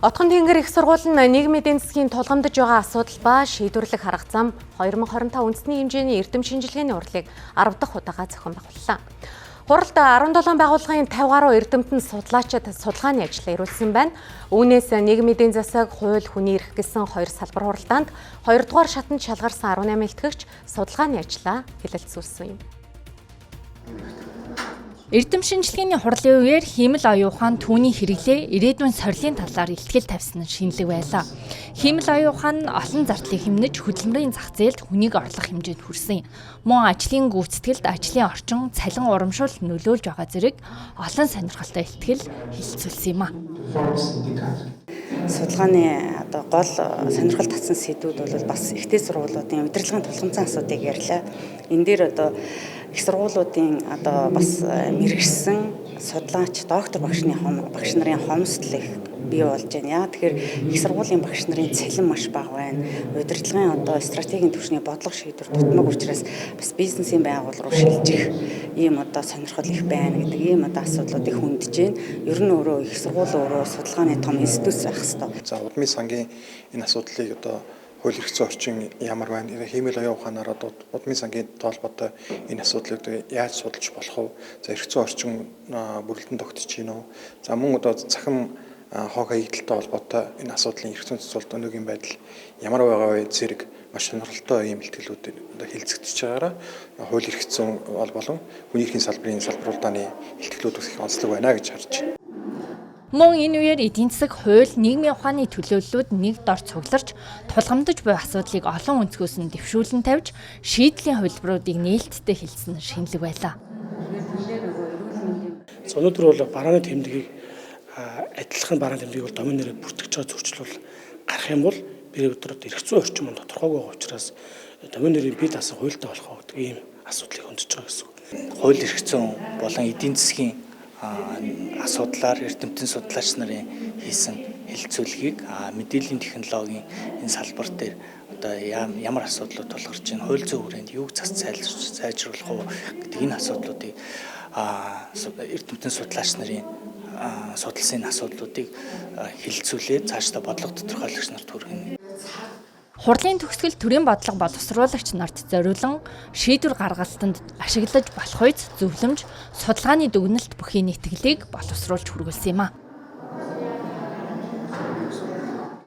Отгон тэнгэр их сургууль нь нийгмийн эдийн засгийн тулгамдж байгаа асуудал ба шийдвэрлэх арга зам 2025 үндэсний хэмжээний эрдэм шинжилгээний урлагийг 10 дахь удаага зохион байгууллаа. Хуралд 17 байгууллагын 50 гаруй эрдэмтэн судлаачид судалгааны ажил эрүүлсэн байна. Үүнээс нийгмийн эдийн засаг, хууль, хүний эрх гэсэн хоёр салбар хуралдаанд 2 дугаар шатанд шалгарсан 18 элтгэгч судалгааны ажлаа хэлэлцүүлсэн юм. Эрдэм шинжилгээний хурлын үеэр хиймэл оюун ухаан түүний хэрэглээ ирээдүйн сорилын талаар илтгэл тавьсан нь шинэлэг байлаа. Хиймэл оюун ухаан нь олон зардлыг хэмнэж хөдөлмөрийн зах зээлд хүнийг орлох хэмжээнд хүрсэн. Мөн ажлын гүйцэтгэлд ажлын орчин, цалин урамшуул нөлөөлж байгаа зэрэг олон сонирхолтой илтгэл хэлэлцүүлсэн юм а. Судалгааны гол сонирхол татсан сэдвүүд бол бас ихтэй сургуулиудын удирдлагын тулгамдсан асуудыг ярьлаа. Энэ дээр их сургуулиудын бас мэрэгсэн судлаач доктор багш нарын хомсдол их бий болж байна. Тэгэхээр их сургуулийн багш нарын цалин маш бага байна. Удирдлагын стратегийн түвшний бодлого шийдвэр дутмаг учраас бас бизнесийн байгуул руу шилжих ийм сонирхол их байна гэдэг ийм асуудлуудыг хөндөж байна. Ер нь өөрөө их сургууль өөрөө судалгааны том институт байх хэрэгтэй. За удмын сангийн энэ асуудлыг хууль эрх зүйн орчин ямар байна? Хиймэл оюун ухаанаар удмын сангийн тоолботой энэ асуудлыг яаж судалж болох вэ? За эрх зүйн орчин бүрэлдэн тогтож байна уу? За мөн цахим хог хаягдaltaй холбоотой энэ асуудлын эрх зүйн цэцүүлэлт өнөөгийн байдал ямар байгаа вэ зэрэг маш сонирхолтой ийм илтгэлүүд хэлцэгдэж байгаараа хууль эрх зүйн болон хүний эрхийн салбарын салбаруудааны илтгэлүүд их онцлог байна гэж харж байна. Мөн энэ үеэр эдийн засаг, хууль, нийгмийн ухааны төлөөллүүд нэг дор цугларч тулгамдж буй асуудлыг олон өнцгөөс нь дэвшүүлэн тавьж шийдлийн хувилбаруудыг нээлттэй хэлсэн шинэлэг байлаа. Өнөөдөр бол барааны тэмдгийг адилхан барааны тэмдгийг бол домын нэрээр бүртгэж байгаа зөрчил гарах юм бол би өдрөд эрх зүйн орчин нь тодорхойгүй байгаа учраас домын нэрийн бие даасан хуультай болох гэдэг ийм асуудлыг хөндөж байгаа гэсэн үг. Хууль эрх зүйн болон эдийн засгийн асуудлаар эрдэмтэн судлаач нарын хийсэн хэлэлцүүлгийг мэдээллийн технологийн энэ салбар дээр ямар асуудлууд тулгарч байна, хууль зүйн хүрээнд юуг зас сайжруулах уу гэдэг энэ асуудлуудыг эрдэмтэн судлаач нарын судалсан асуудлуудыг хэлэлцүүлээд цаашдаа бодлого тодорхойлогч нарт хүргэнэ. Хурлын төгсгөл төрийн бодлого боловсруулагч нарт зориулан шийдвэр гаргалтанд ашиглаж болох үйц зөвлөмж судалгааны дүгнэлт бүхий нийтгэлийг боловсруулж хүргэлсэн юм а.